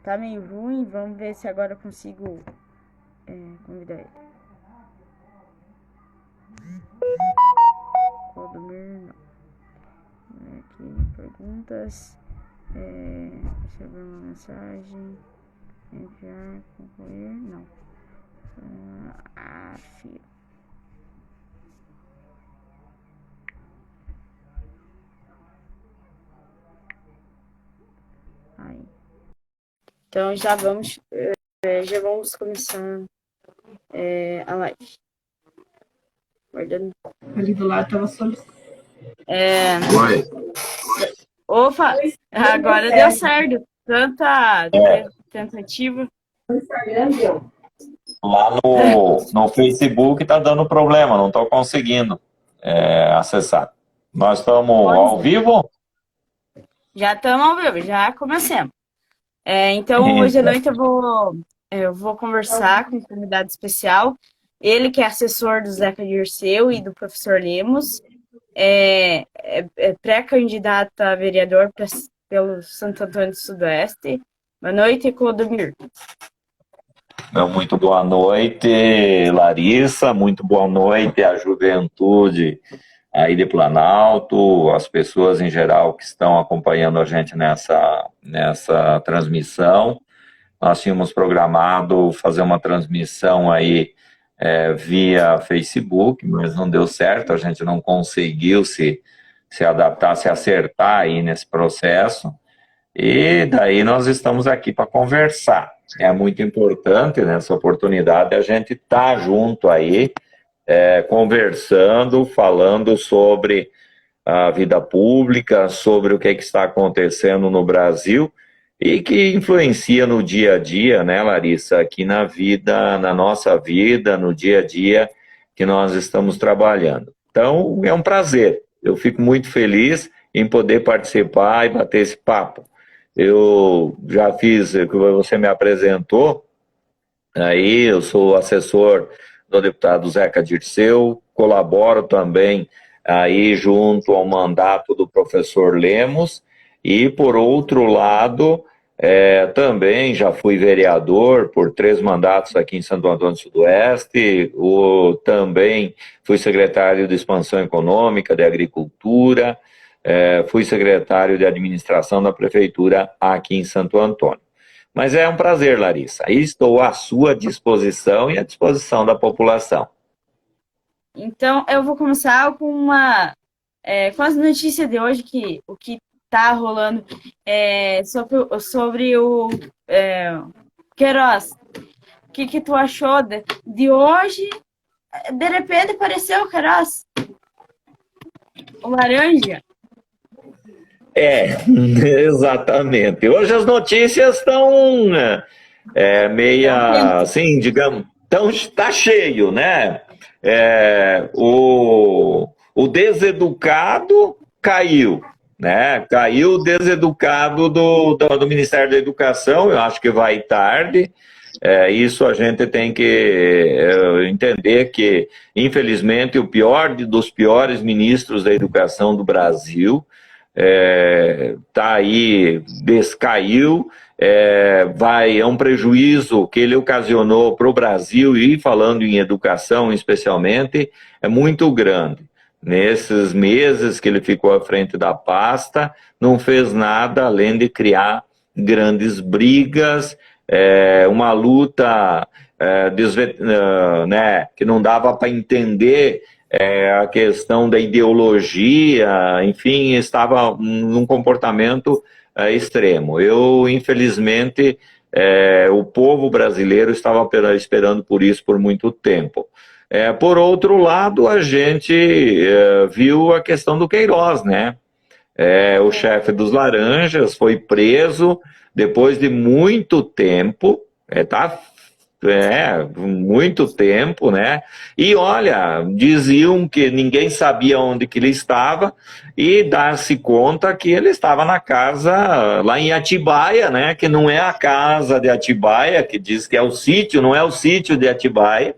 tá meio ruim. Vamos ver se agora eu consigo convidar ele. Clodomir, não. Aqui, perguntas. Receber uma mensagem. Enviar, concluir, não. Fio. Aí. Então já vamos começar a live. Guardando. Ali do lado estava solicitando. Oi. Opa, agora deu certo. Tanta tentativa. Lá no Facebook tá dando problema, não estou conseguindo acessar. Nós estamos ao vivo? Já estamos ao vivo, já começamos. Então, hoje à noite eu vou conversar com um convidado especial. Ele que é assessor do Zeca Dirceu e do professor Lemos. É pré-candidato a vereador pelo Santo Antônio do Sudoeste. Boa noite, Clodomir. Muito boa noite, Larissa. Muito boa noite à juventude aí de Planalto, as pessoas em geral que estão acompanhando a gente nessa transmissão. Nós tínhamos programado fazer uma transmissão aí via Facebook, mas não deu certo, a gente não conseguiu se adaptar, se acertar aí nesse processo, e daí nós estamos aqui para conversar. É muito importante nessa oportunidade a gente estar junto aí, conversando, falando sobre a vida pública, sobre o que está acontecendo no Brasil, e que influencia no dia a dia, né, Larissa, aqui na nossa vida, no dia a dia que nós estamos trabalhando. Então, é um prazer. Eu fico muito feliz em poder participar e bater esse papo. Eu já fiz, você me apresentou, aí eu sou assessor do deputado Zeca Dirceu, colaboro também aí junto ao mandato do professor Lemos, e por outro lado, também já fui vereador por 3 mandatos aqui em Santo Antônio do Sudoeste, também fui secretário de Expansão Econômica, de Agricultura, fui secretário de Administração da Prefeitura aqui em Santo Antônio. Mas é um prazer, Larissa. Estou à sua disposição e à disposição da população. Então, eu vou começar com as notícias de hoje, o que está rolando sobre o Queiroz. O que tu achou de hoje? De repente apareceu o Queiroz, o laranja. Exatamente. Hoje as notícias estão meia, assim, digamos, tá cheio, né? O deseducado caiu, né? Caiu o deseducado do Ministério da Educação, eu acho que vai tarde. Isso a gente tem que entender que, infelizmente, o pior dos piores ministros da educação do Brasil tá aí, descaiu, é um prejuízo que ele ocasionou para o Brasil, e falando em educação especialmente, é muito grande. Nesses meses que ele ficou à frente da pasta, não fez nada além de criar grandes brigas, uma luta né, que não dava para entender a questão da ideologia, enfim, estava num comportamento extremo. Infelizmente, o povo brasileiro estava esperando por isso por muito tempo. Por outro lado, a gente viu a questão do Queiroz, né? O chefe dos Laranjas foi preso depois de muito tempo, muito tempo, né? E olha, diziam que ninguém sabia onde que ele estava, e dar-se conta que ele estava na casa lá em Atibaia, né? Que não é a casa de Atibaia, que diz que é o sítio, não é o sítio de Atibaia.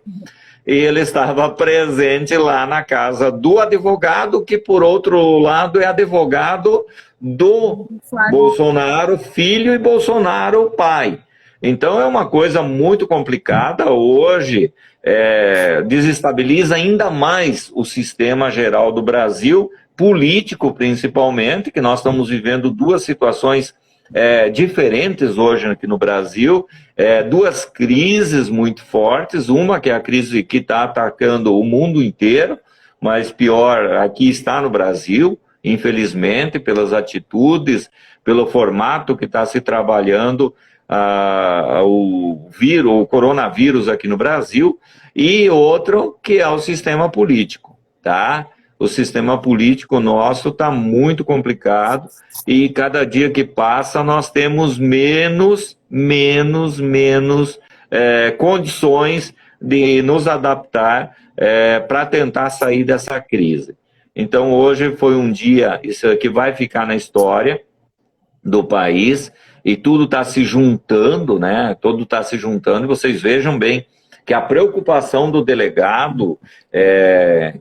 E ele estava presente lá na casa do advogado, que por outro lado é advogado do Flávio. Bolsonaro filho e Bolsonaro pai. Então é uma coisa muito complicada hoje, desestabiliza ainda mais o sistema geral do Brasil, político principalmente, que nós estamos vivendo duas situações diferentes hoje aqui no Brasil, duas crises muito fortes, uma que é a crise que está atacando o mundo inteiro, mas pior, aqui está no Brasil, infelizmente, pelas atitudes, pelo formato que está se trabalhando o coronavírus aqui no Brasil, e outro que é o sistema político, tá? O sistema político nosso está muito complicado e cada dia que passa nós temos menos condições de nos adaptar para tentar sair dessa crise. Então hoje foi um dia, isso aqui vai ficar na história do país e tudo está se juntando, né? Tudo está se juntando e vocês vejam bem que a preocupação do delegado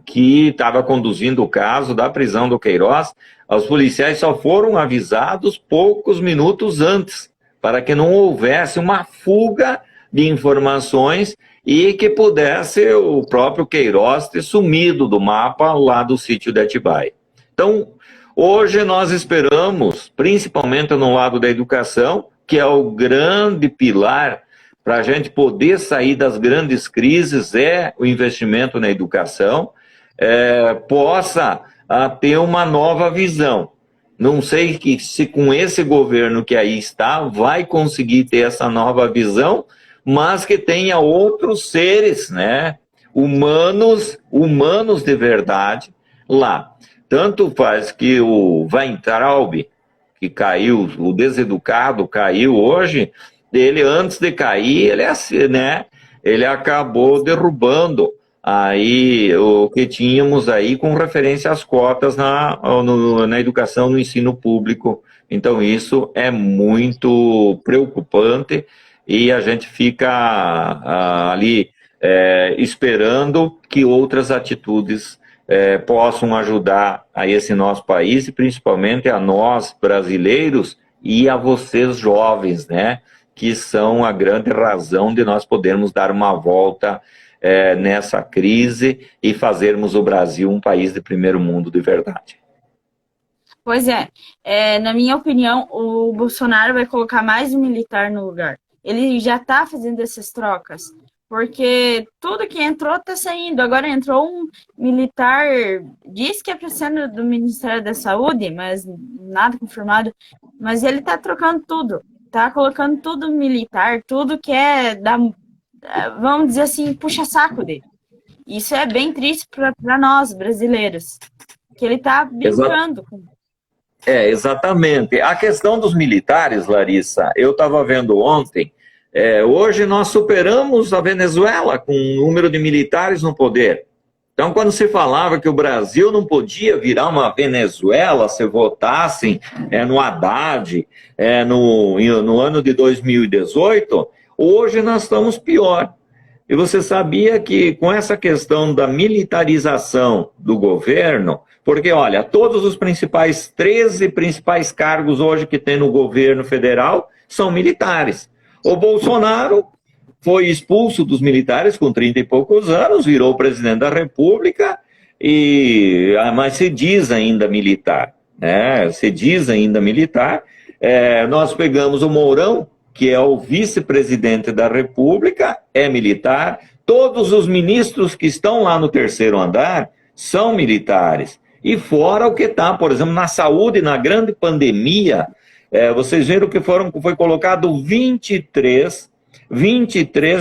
que estava conduzindo o caso da prisão do Queiroz, os policiais só foram avisados poucos minutos antes, para que não houvesse uma fuga de informações e que pudesse o próprio Queiroz ter sumido do mapa lá do sítio de Atibaia. Então, hoje nós esperamos, principalmente no lado da educação, que é o grande pilar para a gente poder sair das grandes crises, o investimento na educação, possa ter uma nova visão. Não sei se com esse governo que aí está, vai conseguir ter essa nova visão, mas que tenha outros seres, né, humanos de verdade lá. Tanto faz que o Weintraub, que caiu, o deseducado caiu hoje, ele antes de cair, ele acabou derrubando aí o que tínhamos aí com referência às cotas na educação, no ensino público. Então isso é muito preocupante e a gente fica ali esperando que outras atitudes possam ajudar a esse nosso país e principalmente a nós brasileiros e a vocês jovens, né? Que são a grande razão de nós podermos dar uma volta nessa crise e fazermos o Brasil um país de primeiro mundo de verdade. Pois na minha opinião, o Bolsonaro vai colocar mais um militar no lugar. Ele já está fazendo essas trocas, porque tudo que entrou está saindo. Agora entrou um militar, diz que é para ser do Ministério da Saúde, mas nada confirmado, mas ele está trocando tudo. Tá colocando tudo militar, tudo que vamos dizer assim, puxa-saco dele. Isso é bem triste para nós, brasileiros, que ele tá brincando. Exatamente. A questão dos militares, Larissa, eu estava vendo ontem, hoje nós superamos a Venezuela com o número de militares no poder. Então, quando se falava que o Brasil não podia virar uma Venezuela se votassem no Haddad, no ano de 2018, hoje nós estamos pior. E você sabia que com essa questão da militarização do governo, porque, olha, todos os 13 principais cargos hoje que tem no governo federal são militares. O Bolsonaro foi expulso dos militares com 30 e poucos anos, virou presidente da República, mas se diz ainda militar, né? Se diz ainda militar. Nós pegamos o Mourão, que é o vice-presidente da República, é militar. Todos os ministros que estão lá no terceiro andar são militares. E fora o que está, por exemplo, na saúde, na grande pandemia, vocês viram que foi colocado 23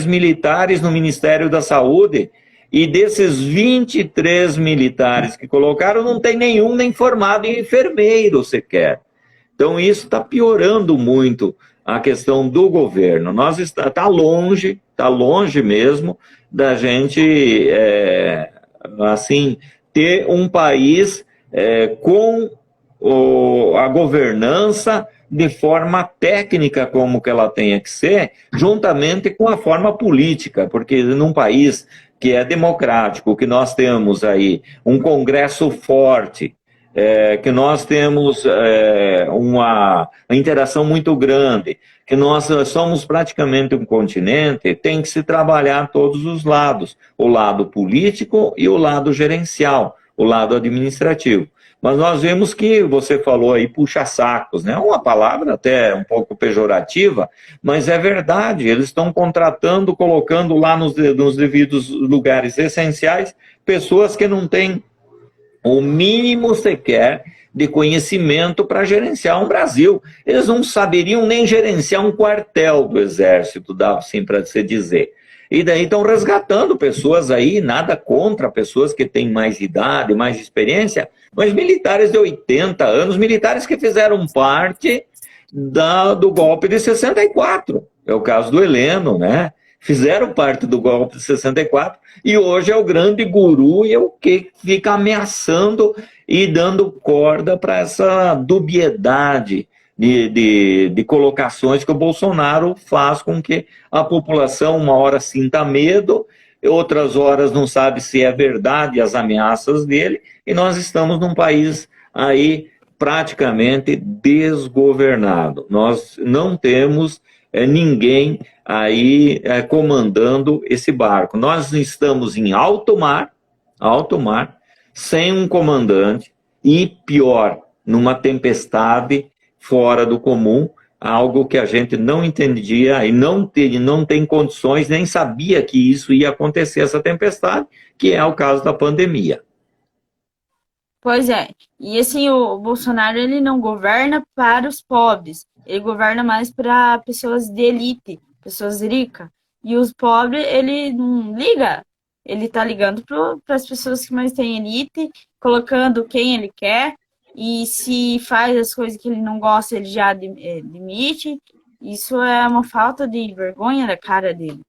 militares no Ministério da Saúde, e desses 23 militares que colocaram, não tem nenhum nem formado em enfermeiro sequer. Então isso está piorando muito a questão do governo. Está longe mesmo da gente assim, ter um país com a governança de forma técnica como que ela tenha que ser, juntamente com a forma política, porque num país que é democrático, que nós temos aí um Congresso forte, que nós temos uma interação muito grande, que nós somos praticamente um continente, tem que se trabalhar todos os lados, o lado político e o lado gerencial, o lado administrativo. Mas nós vemos que, você falou aí, puxa-sacos, né? Uma palavra até um pouco pejorativa, mas é verdade, eles estão contratando, colocando lá nos devidos lugares essenciais, pessoas que não têm o mínimo sequer de conhecimento para gerenciar um Brasil. Eles não saberiam nem gerenciar um quartel do Exército, dá assim para se dizer. E daí estão resgatando pessoas aí, nada contra pessoas que têm mais idade, mais experiência, mas militares de 80 anos, militares que fizeram parte do golpe de 64. É o caso do Heleno, né? Fizeram parte do golpe de 64 e hoje é o grande guru e é o que fica ameaçando e dando corda para essa dubiedade de colocações que o Bolsonaro faz com que a população uma hora sinta medo, outras horas não sabe se é verdade as ameaças dele, e nós estamos num país aí praticamente desgovernado. Nós não temos ninguém aí comandando esse barco. Nós estamos em alto mar, sem um comandante, e pior, numa tempestade fora do comum, algo que a gente não entendia e não tem condições, nem sabia que isso ia acontecer, essa tempestade, que é o caso da pandemia. Pois é, e assim, o Bolsonaro, ele não governa para os pobres, ele governa mais para pessoas de elite, pessoas ricas, e os pobres, ele não liga, ele tá ligando para as pessoas que mais têm elite, colocando quem ele quer, e se faz as coisas que ele não gosta, ele já demite. Isso é uma falta de vergonha da cara dele.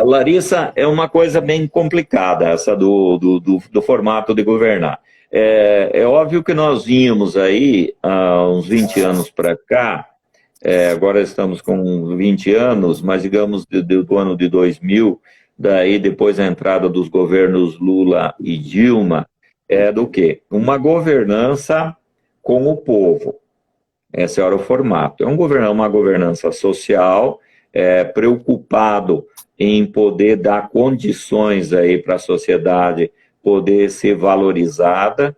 Larissa, é uma coisa bem complicada essa do formato de governar. É óbvio que nós vínhamos aí há uns 20 anos para cá, agora estamos com 20 anos, mas digamos do ano de 2000, daí depois da entrada dos governos Lula e Dilma, do quê? Uma governança com o povo. Esse era o formato. É uma governança social, preocupado em poder dar condições aí para a sociedade poder ser valorizada,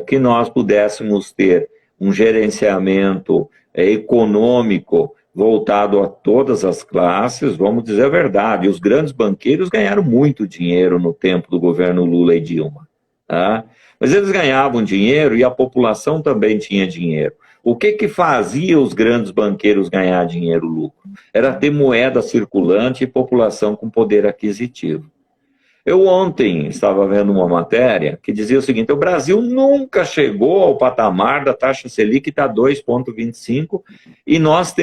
que nós pudéssemos ter um gerenciamento econômico voltado a todas as classes, vamos dizer a verdade. Os grandes banqueiros ganharam muito dinheiro no tempo do governo Lula e Dilma. Tá? Mas eles ganhavam dinheiro e a população também tinha dinheiro. O que fazia os grandes banqueiros ganhar dinheiro, lucro? Era ter moeda circulante e população com poder aquisitivo. Eu ontem estava vendo uma matéria que dizia o seguinte: o Brasil nunca chegou ao patamar da taxa Selic, que está 2,25, e nós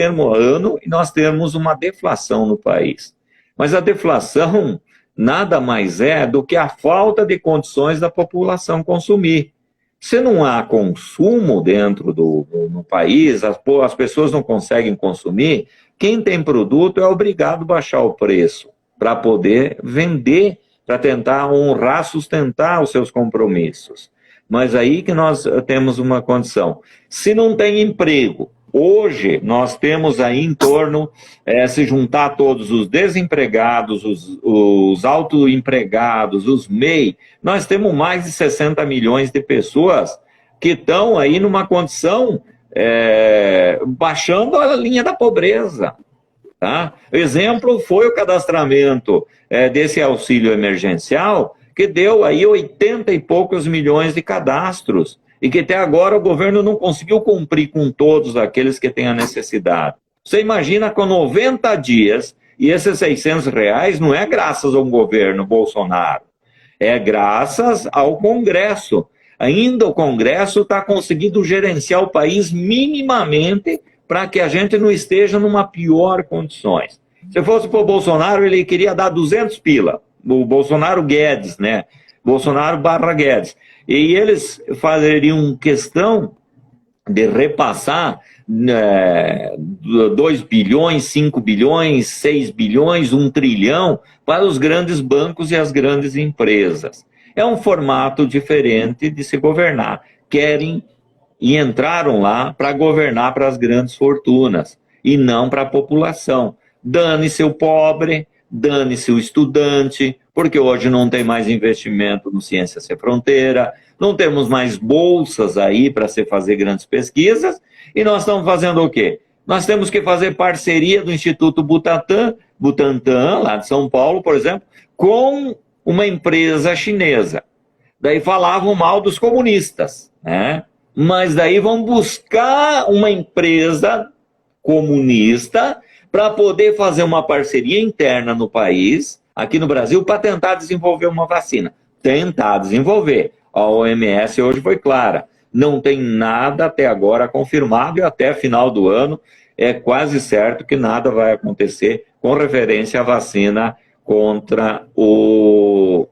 temos uma deflação no país. Mas a deflação nada mais é do que a falta de condições da população consumir. Se não há consumo dentro do país, as pessoas não conseguem consumir, quem tem produto é obrigado a baixar o preço para poder vender, para tentar honrar, sustentar os seus compromissos. Mas aí que nós temos uma condição. Se não tem emprego, hoje nós temos aí em torno, se juntar todos os desempregados, os autoempregados, os MEI, nós temos mais de 60 milhões de pessoas que estão aí numa condição baixando a linha da pobreza. Tá? Exemplo foi o cadastramento desse auxílio emergencial, que deu aí 80 e poucos milhões de cadastros, e que até agora o governo não conseguiu cumprir com todos aqueles que têm a necessidade. Você imagina com 90 dias, e esses R$600 não é graças ao governo Bolsonaro, é graças ao Congresso. Ainda o Congresso está conseguindo gerenciar o país minimamente para que a gente não esteja numa pior condições. Se fosse para o Bolsonaro, ele queria dar 200 pila. O Bolsonaro Guedes, né? Bolsonaro / Guedes. E eles fariam questão de repassar 2 bilhões, 5 bilhões, 6 bilhões, 1 trilhão para os grandes bancos e as grandes empresas. é um formato diferente de se governar. Querem e entraram lá para governar para as grandes fortunas e não para a população. Dane-se o pobre, dane-se o estudante, porque hoje não tem mais investimento no Ciência Sem Fronteira, não temos mais bolsas aí para se fazer grandes pesquisas, e nós estamos fazendo o quê? Nós temos que fazer parceria do Instituto Butantan, lá de São Paulo, por exemplo, com uma empresa chinesa. Daí falavam mal dos comunistas, né? Mas daí vão buscar uma empresa comunista para poder fazer uma parceria interna no país, aqui no Brasil, para tentar desenvolver uma vacina. Tentar desenvolver. A OMS hoje foi clara. Não tem nada até agora confirmado e até final do ano é quase certo que nada vai acontecer com referência à vacina contra o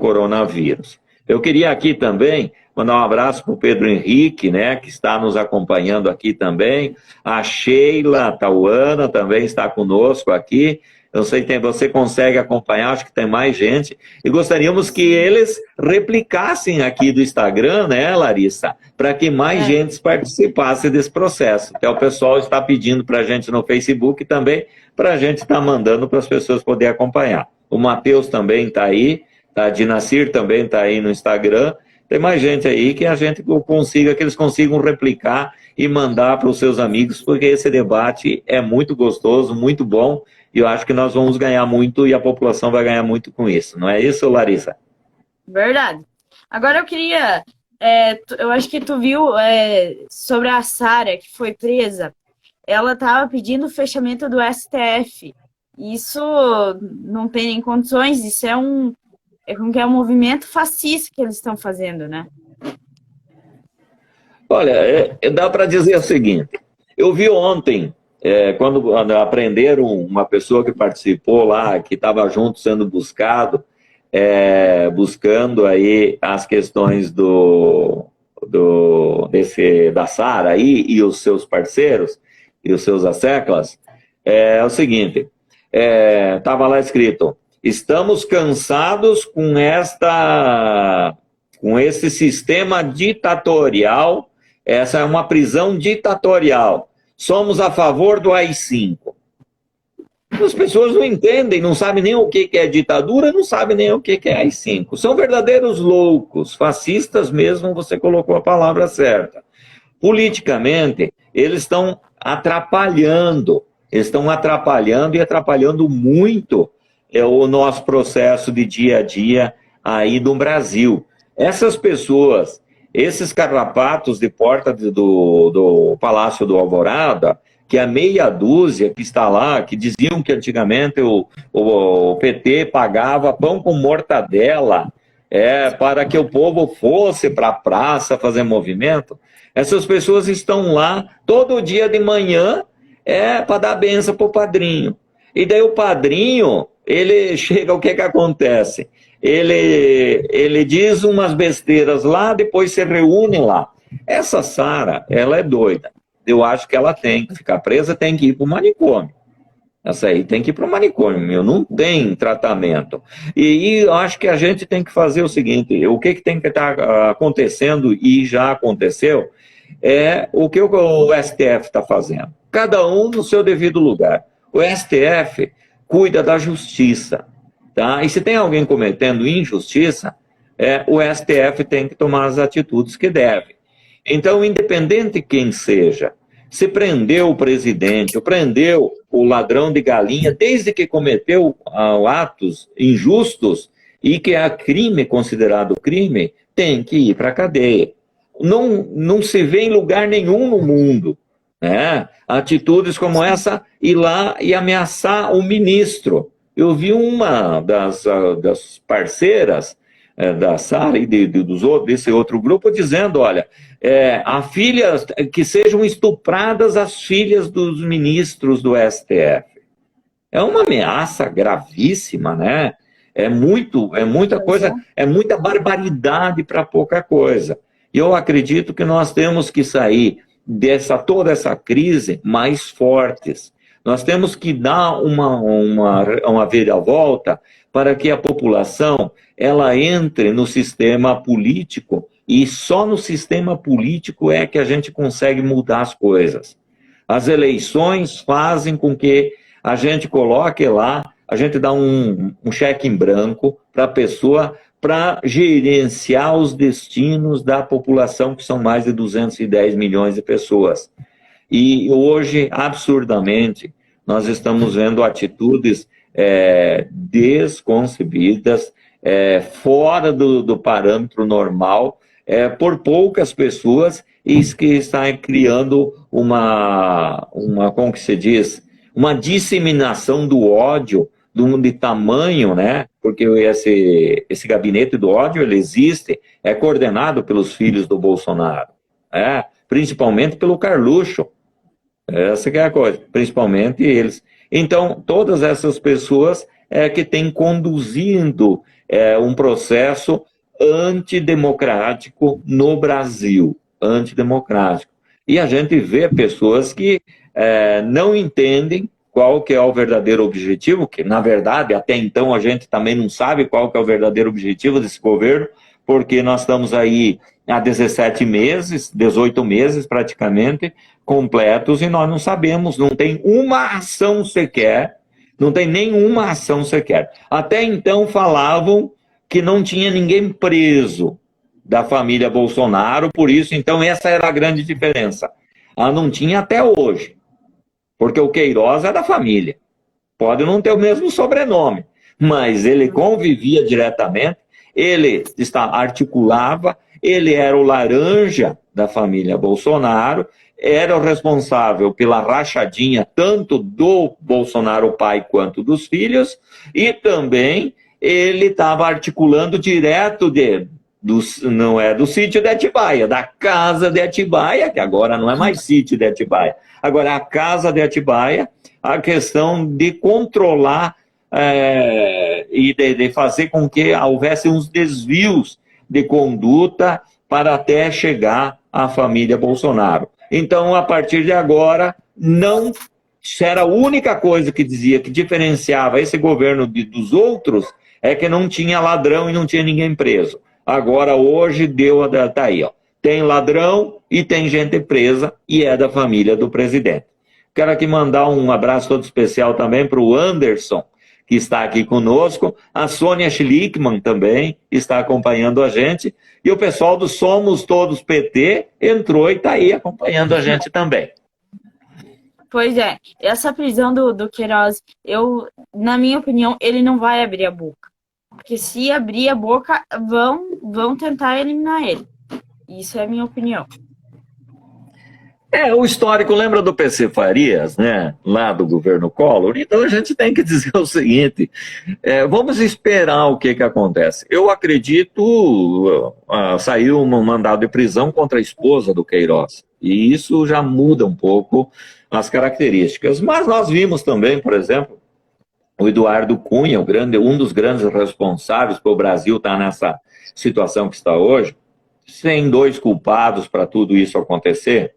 coronavírus. Eu queria aqui também mandar um abraço para o Pedro Henrique, né, que está nos acompanhando aqui também. A Sheila Tauana também está conosco aqui. Eu sei que você consegue acompanhar, acho que tem mais gente. E gostaríamos que eles replicassem aqui do Instagram, né, Larissa? Para que mais gente participasse desse processo. Até o pessoal está pedindo para a gente no Facebook também, para a gente estar mandando para as pessoas poderem acompanhar. O Matheus também está aí, a Dinacir também está aí no Instagram. Tem mais gente aí que a gente consiga, que eles consigam replicar e mandar para os seus amigos, porque esse debate é muito gostoso, muito bom, e eu acho que nós vamos ganhar muito e a população vai ganhar muito com isso. Não é isso, Larissa? Verdade. Agora eu queria... eu acho que tu viu sobre a Sara, que foi presa. Ela estava pedindo o fechamento do STF. Isso não tem nem condições, isso é um movimento fascista que eles estão fazendo, né? Olha, dá para dizer o seguinte, eu vi ontem, quando aprenderam uma pessoa que participou lá, que estava junto sendo buscado, buscando aí as questões da Sara aí e os seus parceiros, e os seus asseclas, é o seguinte, estava lá escrito: estamos cansados com esse sistema ditatorial, essa é uma prisão ditatorial. Somos a favor do AI-5. As pessoas não entendem, não sabem nem o que é ditadura, não sabem nem o que é AI-5. São verdadeiros loucos, fascistas mesmo, você colocou a palavra certa. Politicamente, eles estão atrapalhando e atrapalhando muito o nosso processo de dia a dia aí no Brasil. Essas pessoas, esses carrapatos de porta do Palácio do Alvorada, que a meia dúzia que está lá, que diziam que antigamente o PT pagava pão com mortadela para que o povo fosse para a praça fazer movimento, essas pessoas estão lá todo dia de manhã para dar benção para o padrinho. E daí o padrinho, ele chega, o que acontece? Ele diz umas besteiras lá, depois se reúne lá. Essa Sara, ela é doida. Eu acho que ela tem que ficar presa, tem que ir para o manicômio. Essa aí tem que ir para o manicômio, não tem tratamento. E eu acho que a gente tem que fazer o seguinte, o que tem que estar acontecendo e já aconteceu, é o que o STF está fazendo. Cada um no seu devido lugar. O STF cuida da justiça. Tá? E se tem alguém cometendo injustiça, o STF tem que tomar as atitudes que deve. Então, independente de quem seja, se prendeu o presidente, ou prendeu o ladrão de galinha, desde que cometeu atos injustos e que é crime, considerado crime, tem que ir para a cadeia. Não se vê em lugar nenhum no mundo, né? Atitudes como essa, ir lá e ameaçar o ministro. Eu vi uma das parceiras da Sara e desse outro grupo dizendo, olha, que sejam estupradas as filhas dos ministros do STF. É uma ameaça gravíssima, né? É muita coisa, é muita barbaridade para pouca coisa. E eu acredito que nós temos que sair toda essa crise mais fortes, Nós temos que dar uma viravolta para que a população ela entre no sistema político, e só no sistema político é que a gente consegue mudar as coisas. As eleições fazem com que a gente coloque lá, a gente dá um cheque em branco para a pessoa para gerenciar os destinos da população, que são mais de 210 milhões de pessoas. E hoje, absurdamente, nós estamos vendo atitudes desconcebidas, fora do parâmetro normal, por poucas pessoas, e que está criando como que se diz, uma disseminação do ódio de tamanho, né? Porque esse gabinete do ódio, ele existe, é coordenado pelos filhos do Bolsonaro, principalmente pelo Carluxo. Essa que é a coisa, principalmente eles. Então, todas essas pessoas que têm conduzindo um processo antidemocrático no Brasil, antidemocrático. E a gente vê pessoas que não entendem qual que é o verdadeiro objetivo, que na verdade até então a gente também não sabe qual que é o verdadeiro objetivo desse governo, porque nós estamos aí há 17 meses, 18 meses praticamente, completos, e nós não sabemos, não tem uma ação sequer, não tem nenhuma ação sequer. Até então falavam que não tinha ninguém preso da família Bolsonaro, por isso, então essa era a grande diferença. Não tinha até hoje, porque o Queiroz é da família, pode não ter o mesmo sobrenome, mas ele convivia diretamente, ele articulava, ele era o laranja da família Bolsonaro, era o responsável pela rachadinha tanto do Bolsonaro pai quanto dos filhos, e também ele estava articulando direto não é do sítio de Atibaia, da casa de Atibaia, que agora não é mais sítio de Atibaia, agora é a casa de Atibaia, a questão de controlar e de fazer com que houvesse uns desvios de conduta para até chegar à família Bolsonaro. Então, a partir de agora, não era a única coisa que dizia que diferenciava esse governo dos outros, é que não tinha ladrão e não tinha ninguém preso. Agora, hoje, tá aí, ó. Tem ladrão e tem gente presa, e é da família do presidente. Quero aqui mandar um abraço todo especial também para o Anderson, que está aqui conosco, a Sônia Schlickman também está acompanhando a gente, e o pessoal do Somos Todos PT entrou e está aí acompanhando a gente também. Pois é, essa prisão do Queiroz, na minha opinião, ele não vai abrir a boca. Porque se abrir a boca, vão tentar eliminar ele. Isso é a minha opinião. O histórico, lembra do PC Farias, né? Lá do governo Collor? Então a gente tem que dizer o seguinte, vamos esperar o que acontece. Eu acredito, saiu um mandado de prisão contra a esposa do Queiroz, e isso já muda um pouco as características. Mas nós vimos também, por exemplo, o Eduardo Cunha, um dos grandes responsáveis pelo Brasil estar nessa situação que está hoje, sem dois culpados para tudo isso acontecer.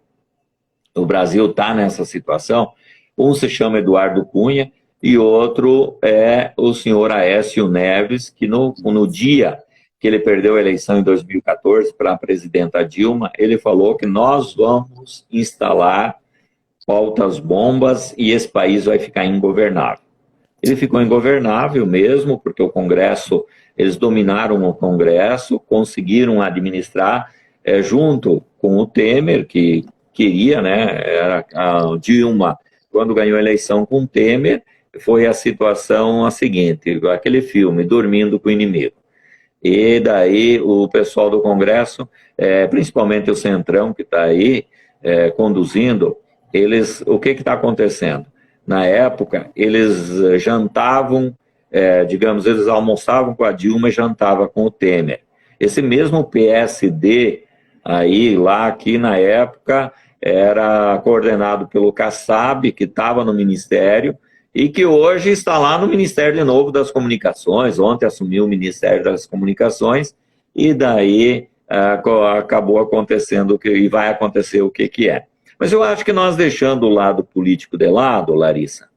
O Brasil está nessa situação. Um se chama Eduardo Cunha e outro é o senhor Aécio Neves, que no dia que ele perdeu a eleição em 2014 para a presidenta Dilma, ele falou que nós vamos instalar pautas bombas e esse país vai ficar ingovernável. Ele ficou ingovernável mesmo, porque o Congresso, eles dominaram o Congresso, conseguiram administrar junto com o Temer, que queria, né? Era a Dilma, quando ganhou a eleição com o Temer, foi a situação a seguinte, aquele filme, Dormindo com o Inimigo. E daí o pessoal do Congresso, principalmente o Centrão, que está aí conduzindo, o que está acontecendo? Na época, eles jantavam, digamos, eles almoçavam com a Dilma e jantavam com o Temer. Esse mesmo PSD, aí, lá, aqui na época, era coordenado pelo Kassab, que estava no Ministério, e que hoje está lá no Ministério de novo das Comunicações, ontem assumiu o Ministério das Comunicações, e daí acabou acontecendo, e vai acontecer o que é. Mas eu acho que nós deixando o lado político de lado, Larissa,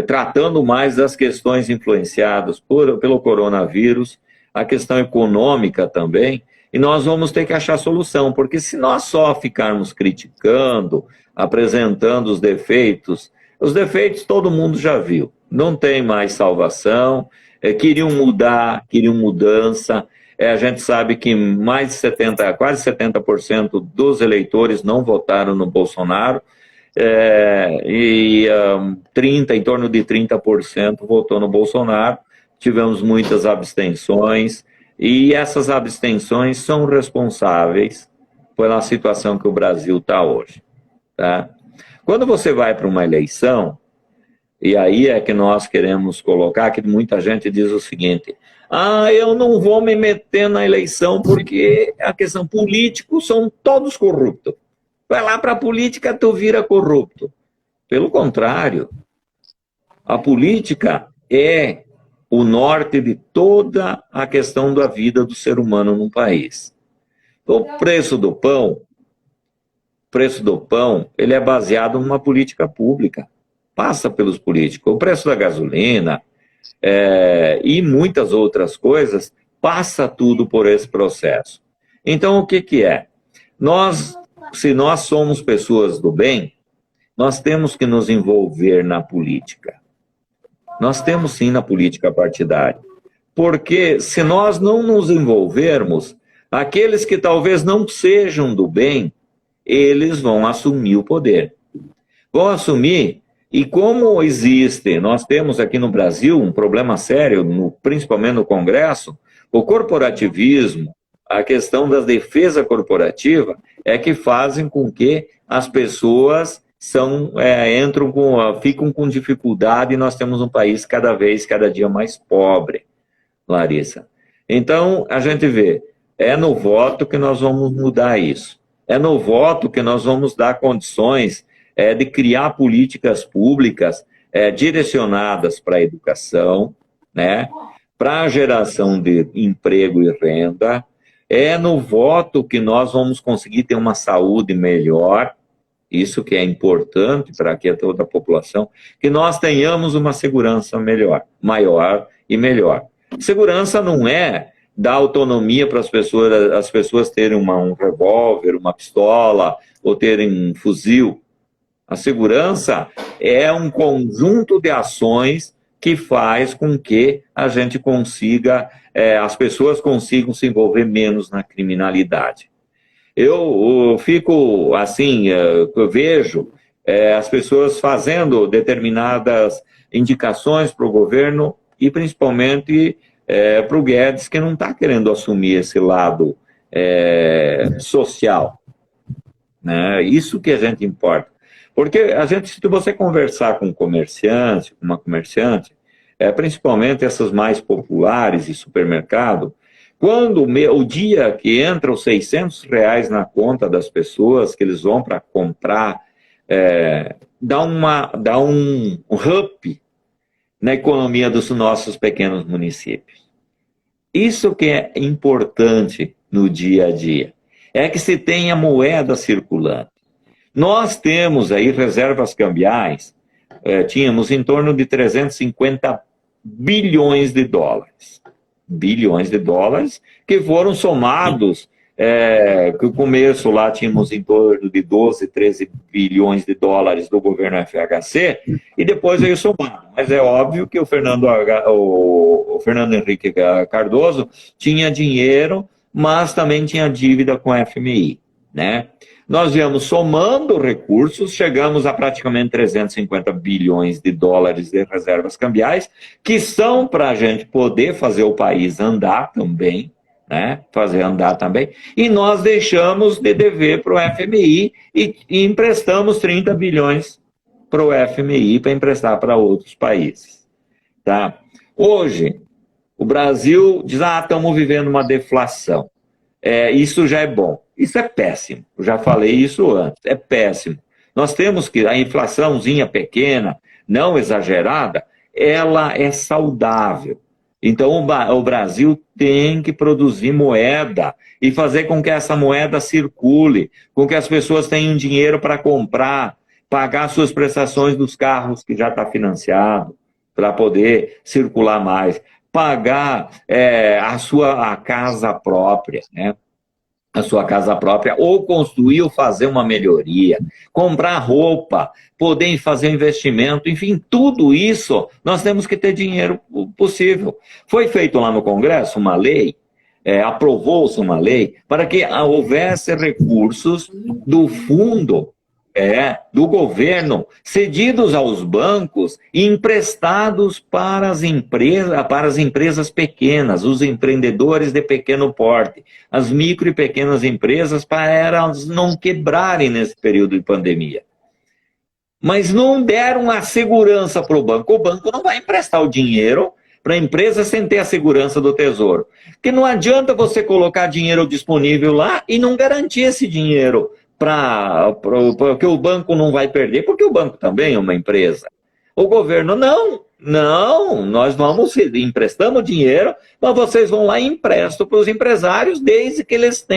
tratando mais das questões influenciadas pelo coronavírus, a questão econômica também, e nós vamos ter que achar solução, porque se nós só ficarmos criticando, apresentando os defeitos todo mundo já viu, não tem mais salvação, queriam mudar, queriam mudança, a gente sabe que quase 70% dos eleitores não votaram no Bolsonaro, em torno de 30% votou no Bolsonaro, tivemos muitas abstenções, e essas abstenções são responsáveis pela situação que o Brasil está hoje. Tá? Quando você vai para uma eleição, e aí é que nós queremos colocar, que muita gente diz o seguinte, eu não vou me meter na eleição porque a questão políticos são todos corruptos. Vai lá para a política, tu vira corrupto. Pelo contrário, a política é o norte de toda a questão da vida do ser humano num país. O preço do pão, ele é baseado numa política pública. Passa pelos políticos. O preço da gasolina e muitas outras coisas, passa tudo por esse processo. Então, o que é? Se nós somos pessoas do bem, nós temos que nos envolver na política. Nós temos sim na política partidária. Porque se nós não nos envolvermos, aqueles que talvez não sejam do bem, eles vão assumir o poder. Vão assumir, e como existe, nós temos aqui no Brasil um problema sério, principalmente no Congresso, o corporativismo, a questão da defesa corporativa, é que fazem com que as pessoas ficam com dificuldade, e nós temos um país cada dia mais pobre, Larissa. Então, a gente vê, é no voto que nós vamos mudar isso. É no voto que nós vamos dar condições de criar políticas públicas direcionadas para a educação, né, para a geração de emprego e renda. É no voto que nós vamos conseguir ter uma saúde melhor, isso que é importante para que toda a população, que nós tenhamos uma segurança maior e melhor. Segurança não é dar autonomia para as pessoas terem um revólver, uma pistola, ou terem um fuzil. A segurança é um conjunto de ações que faz com que a gente consiga, as pessoas consigam se envolver menos na criminalidade. Eu fico assim, eu vejo as pessoas fazendo determinadas indicações para o governo e principalmente para o Guedes, que não está querendo assumir esse lado social. Né? Isso que a gente importa. Porque se você conversar com um comerciante, uma comerciante, principalmente essas mais populares de supermercado, quando o dia que entra os R$600 na conta das pessoas, que eles vão para comprar, dá um up na economia dos nossos pequenos municípios. Isso que é importante no dia a dia, é que se tenha moeda circulante. Nós temos aí reservas cambiais, tínhamos em torno de 350 bilhões de dólares. Bilhões de dólares que foram somados, que o começo lá tínhamos em torno de 12, 13 bilhões de dólares do governo FHC, e depois veio somado. Mas é óbvio que o Fernando Henrique Cardoso tinha dinheiro, mas também tinha dívida com a FMI, né? Nós viemos somando recursos, chegamos a praticamente 350 bilhões de dólares de reservas cambiais, que são para a gente poder fazer o país andar também, né? Fazer andar também, e nós deixamos de dever para o FMI e emprestamos 30 bilhões para o FMI para emprestar para outros países. Tá? Hoje, o Brasil diz, estamos vivendo uma deflação. Isso já é bom. Isso é péssimo. Eu já falei isso antes. É péssimo. Nós temos que, a inflaçãozinha pequena, não exagerada, ela é saudável. Então, o Brasil tem que produzir moeda e fazer com que essa moeda circule, com que as pessoas tenham dinheiro para comprar, pagar suas prestações dos carros que já está financiado, para poder circular mais, pagar a casa própria, né? A sua casa própria, ou construir ou fazer uma melhoria, comprar roupa, poder fazer investimento, enfim, tudo isso nós temos que ter dinheiro possível. Foi feito lá no Congresso uma lei, aprovou-se uma lei para que houvesse recursos do fundo do governo cedidos aos bancos e emprestados para as empresas pequenas, os empreendedores de pequeno porte, as micro e pequenas empresas, para elas não quebrarem nesse período de pandemia. Mas não deram a segurança para o banco. O banco não vai emprestar o dinheiro para a empresa sem ter a segurança do Tesouro. Porque não adianta você colocar dinheiro disponível lá e não garantir esse dinheiro porque o banco não vai perder, porque o banco também é uma empresa. O governo, não, nós emprestamos dinheiro, mas vocês vão lá e emprestam para os empresários, desde que eles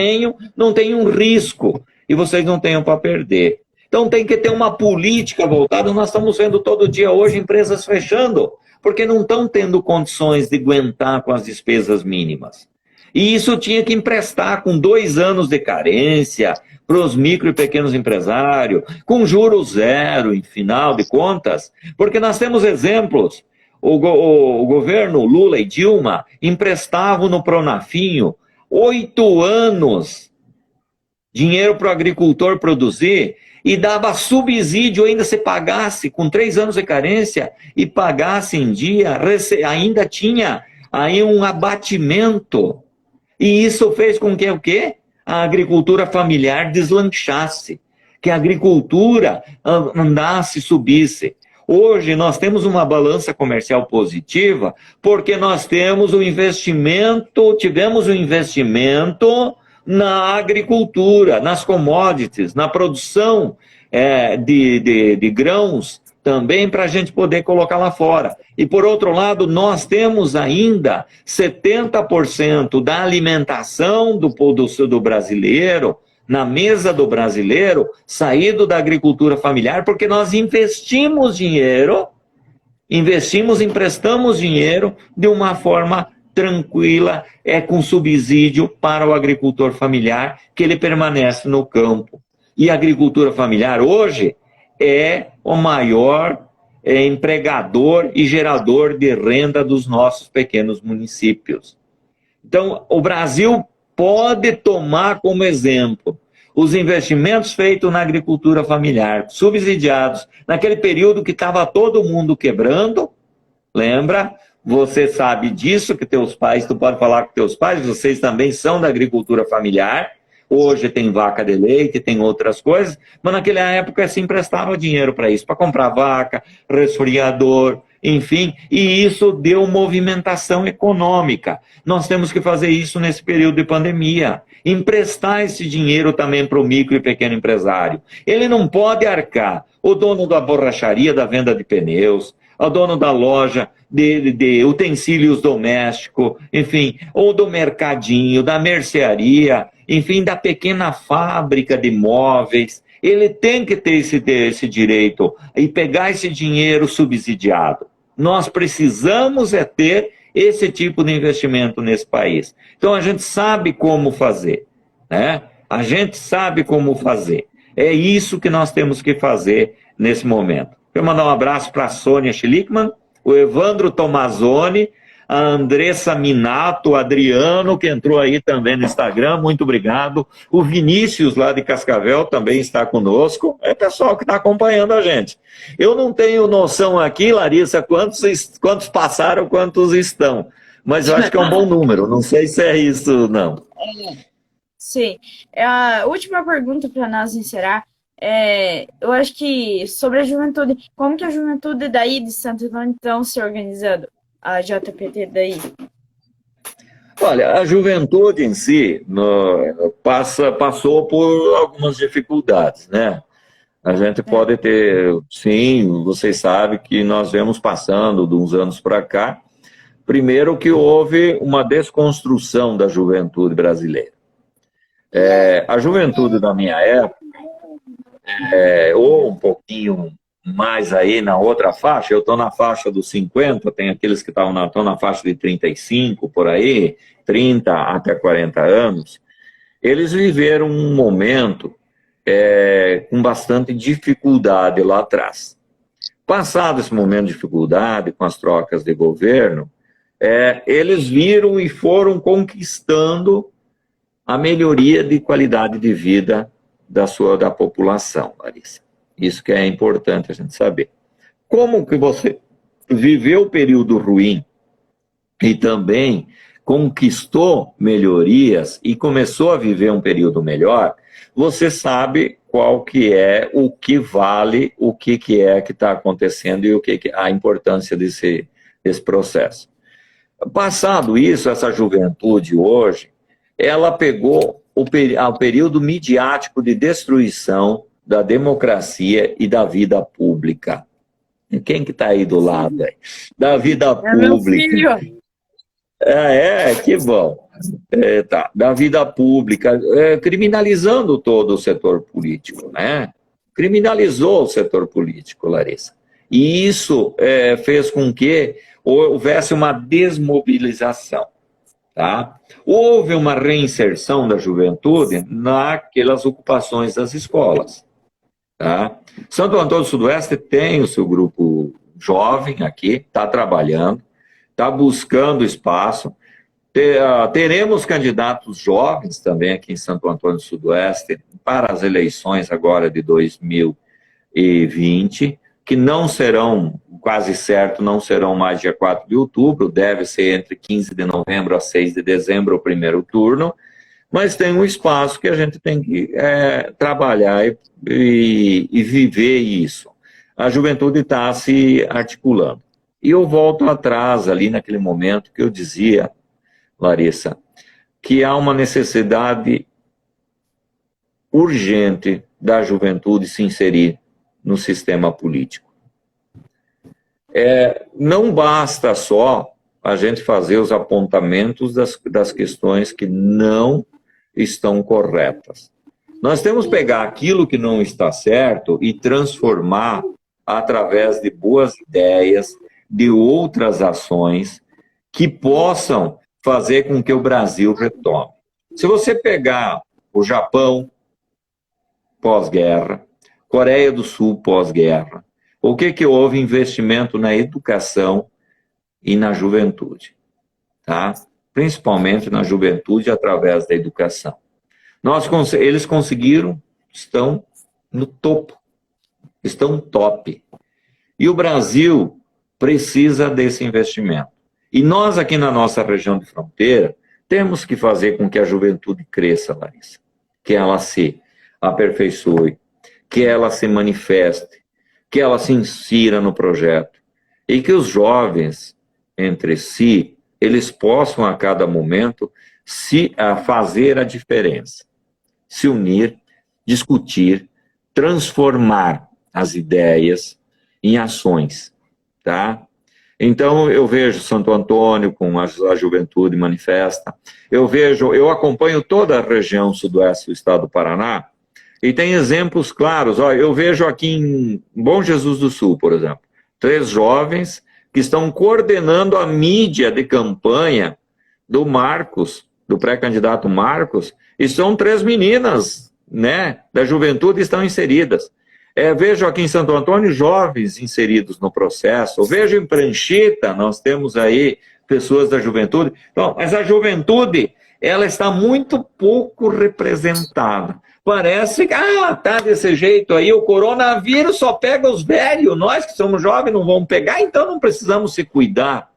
não tenham risco, e vocês não tenham para perder. Então tem que ter uma política voltada, nós estamos vendo todo dia hoje empresas fechando, porque não estão tendo condições de aguentar com as despesas mínimas. E isso tinha que emprestar com 2 anos de carência, para os micro e pequenos empresários, com juros zero, em final de contas, porque nós temos exemplos. O governo Lula e Dilma emprestavam no Pronafinho 8 anos dinheiro para o agricultor produzir e dava subsídio ainda se pagasse, com 3 anos de carência, e pagasse em dia, ainda tinha aí um abatimento. E isso fez com que o quê? A agricultura familiar deslanchasse, que a agricultura andasse, subisse. Hoje nós temos uma balança comercial positiva porque nós tivemos um investimento na agricultura, nas commodities, na produção de grãos, também para a gente poder colocar lá fora. E, por outro lado, nós temos ainda 70% da alimentação do brasileiro, na mesa do brasileiro, saído da agricultura familiar, porque nós emprestamos dinheiro de uma forma tranquila, com subsídio para o agricultor familiar, que ele permanece no campo. E a agricultura familiar hoje é o maior empregador e gerador de renda dos nossos pequenos municípios. Então, o Brasil pode tomar como exemplo os investimentos feitos na agricultura familiar, subsidiados, naquele período que estava todo mundo quebrando, lembra? Você sabe disso, que teus pais, tu pode falar com teus pais, vocês também são da agricultura familiar. Hoje tem vaca de leite, tem outras coisas, mas naquela época se emprestava dinheiro para isso, para comprar vaca, resfriador, enfim, e isso deu movimentação econômica. Nós temos que fazer isso nesse período de pandemia, emprestar esse dinheiro também para o micro e pequeno empresário. Ele não pode arcar, o dono da borracharia da venda de pneus, o dono da loja de utensílios domésticos, enfim, ou do mercadinho, da mercearia, enfim, da pequena fábrica de móveis, ele tem que ter esse direito e pegar esse dinheiro subsidiado. Nós precisamos ter esse tipo de investimento nesse país. Então a gente sabe como fazer, né? A gente sabe como fazer. É isso que nós temos que fazer nesse momento. Quero mandar um abraço para a Sônia Schlickman, o Evandro Tomazoni, a Andressa Minato, o Adriano, que entrou aí também no Instagram, muito obrigado. O Vinícius, lá de Cascavel, também está conosco. É o pessoal que está acompanhando a gente. Eu não tenho noção aqui, Larissa, quantos passaram, quantos estão. Mas eu acho que é um bom número. Não sei se é isso, não. Sim. A última pergunta para nós encerrar. Eu acho que sobre a juventude, como que a juventude daí de Santo Antônio estão se organizando? A JPT daí? Olha, a juventude em si passou por algumas dificuldades, né? A gente pode ter, sim, vocês sabem que nós vemos passando de uns anos para cá, Primeiro que houve uma desconstrução da juventude brasileira. A juventude da minha época, ou um pouquinho mais aí na outra faixa, eu estou na faixa dos 50, tem aqueles que estão na faixa de 35, por aí, 30 até 40 anos, eles viveram um momento com bastante dificuldade lá atrás. Passado esse momento de dificuldade, com as trocas de governo, eles viram e foram conquistando a melhoria de qualidade de vida da população, Larissa. Isso que é importante a gente saber. Como que você viveu o período ruim e também conquistou melhorias e começou a viver um período melhor, você sabe qual que é, o que vale, o que é que está acontecendo e a importância desse processo. Passado isso, essa juventude hoje, ela pegou o período midiático de destruição da democracia e da vida pública. Quem que está aí do lado? Aí? Da vida pública. Meu filho. Que bom. Tá. Da vida pública, criminalizando todo o setor político, né? Criminalizou o setor político, Larissa. E isso fez com que houvesse uma desmobilização. Tá? Houve uma reinserção da juventude naquelas ocupações das escolas. Tá? Santo Antônio do Sudoeste tem o seu grupo jovem aqui, está trabalhando, está buscando espaço. Teremos candidatos jovens também aqui em Santo Antônio do Sudoeste para as eleições agora de 2020, que não serão, quase certo, não serão mais dia 4 de outubro, deve ser entre 15 de novembro a 6 de dezembro o primeiro turno, mas tem um espaço que a gente tem que trabalhar e viver isso. A juventude está se articulando. E eu volto atrás, ali naquele momento que eu dizia, Larissa, que há uma necessidade urgente da juventude se inserir no sistema político. Não basta só a gente fazer os apontamentos das questões que não estão corretas. Nós temos que pegar aquilo que não está certo e transformar através de boas ideias, de outras ações que possam fazer com que o Brasil retome. Se você pegar o Japão pós-guerra, Coreia do Sul pós-guerra, o que houve? Investimento na educação e na juventude, tá? Principalmente na juventude através da educação. Eles conseguiram, estão no topo, estão top. E o Brasil precisa desse investimento. E nós aqui na nossa região de fronteira temos que fazer com que a juventude cresça, Larissa, que ela se aperfeiçoe, que ela se manifeste, que ela se insira no projeto e que os jovens entre si, eles possam a cada momento fazer a diferença, se unir, discutir, transformar as ideias em ações, tá? Então eu vejo Santo Antônio com a juventude manifesta, eu acompanho toda a região sudoeste do estado do Paraná e tem exemplos claros. Eu vejo aqui em Bom Jesus do Sul, por exemplo, 3 jovens que estão coordenando a mídia de campanha do Marcos, do pré-candidato Marcos, e são 3 meninas, né, da juventude estão inseridas. Vejo aqui em Santo Antônio jovens inseridos no processo. Eu vejo em Pranchita, nós temos aí pessoas da juventude. Então, mas a juventude, ela está muito pouco representada. Parece que, tá desse jeito aí, o coronavírus só pega os velhos, nós que somos jovens não vamos pegar, então não precisamos se cuidar.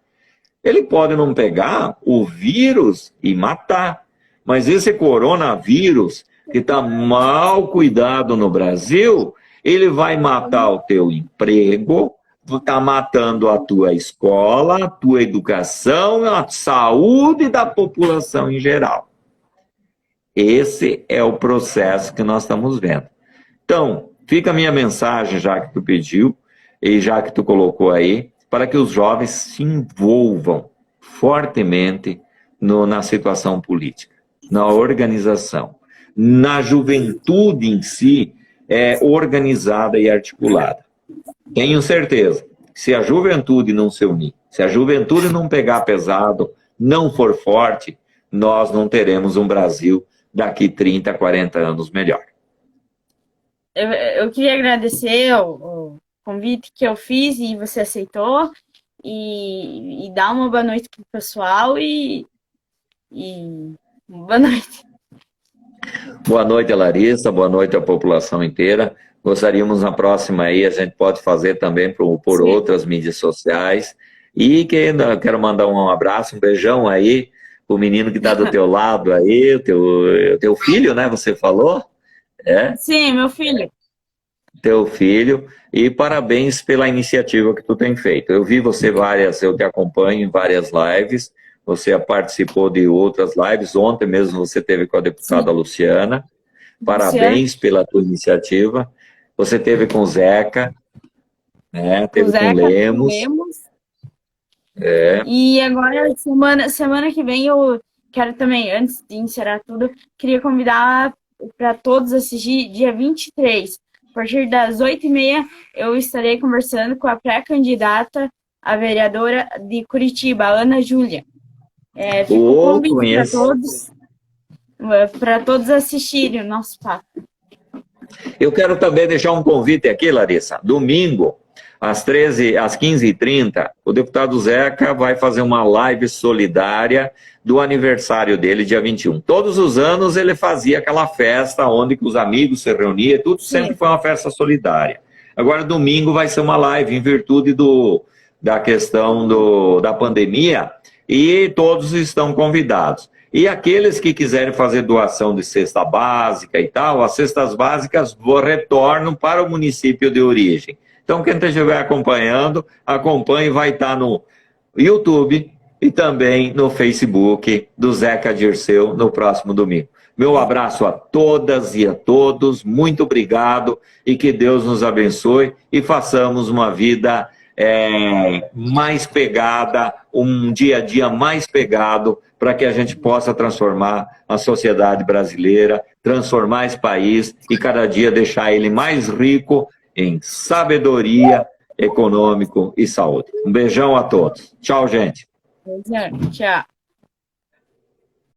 Ele pode não pegar o vírus e matar, mas esse coronavírus, que está mal cuidado no Brasil, ele vai matar o teu emprego, está matando a tua escola, a tua educação, a saúde da população em geral. Esse é o processo que nós estamos vendo. Então, fica a minha mensagem, já que tu pediu, e já que tu colocou aí, para que os jovens se envolvam, fortemente na situação política, na organização, na juventude em si, organizada e articulada. Tenho certeza, se a juventude não se unir, se a juventude não pegar pesado, não for forte, nós não teremos um Brasil daqui 30, 40 anos melhor. Eu queria agradecer o convite que eu fiz e você aceitou, e dar uma boa noite para o pessoal e boa noite. Boa noite, Larissa, boa noite à população inteira. Gostaríamos na próxima aí, a gente pode fazer também por outras mídias sociais. E quero mandar um abraço, um beijão aí, o menino que está do teu lado aí, o teu filho, né, você falou? Sim, meu filho. Teu filho, e parabéns pela iniciativa que tu tem feito. Eu vi você eu te acompanho em várias lives, você participou de outras lives, ontem mesmo você teve com a deputada Luciana. Parabéns pela tua iniciativa. Você teve com o Zeca, né? Teve com o Lemos. E agora, semana que vem, eu quero também, antes de encerrar tudo, queria convidar para todos assistir dia 23. A partir das 8h30, eu estarei conversando com a pré-candidata a vereadora de Curitiba, a Ana Júlia. Fica o convite para todos assistirem o nosso papo. Eu quero também deixar um convite aqui, Larissa. Domingo, às 15h30, o deputado Zeca vai fazer uma live solidária do aniversário dele, dia 21. Todos os anos ele fazia aquela festa onde os amigos se reuniam, tudo sempre foi uma festa solidária. Agora, domingo vai ser uma live em virtude da questão da pandemia, e todos estão convidados. E aqueles que quiserem fazer doação de cesta básica e tal, as cestas básicas retornam para o município de origem. Então, quem estiver acompanhando, acompanhe, vai estar no YouTube e também no Facebook do Zeca Dirceu no próximo domingo. Meu abraço a todas e a todos, muito obrigado e que Deus nos abençoe e façamos uma vida mais pegada, um dia a dia mais pegado, para que a gente possa transformar a sociedade brasileira, transformar esse país e cada dia deixar ele mais rico em sabedoria, econômico e saúde. Um beijão a todos. Tchau, gente. Tchau.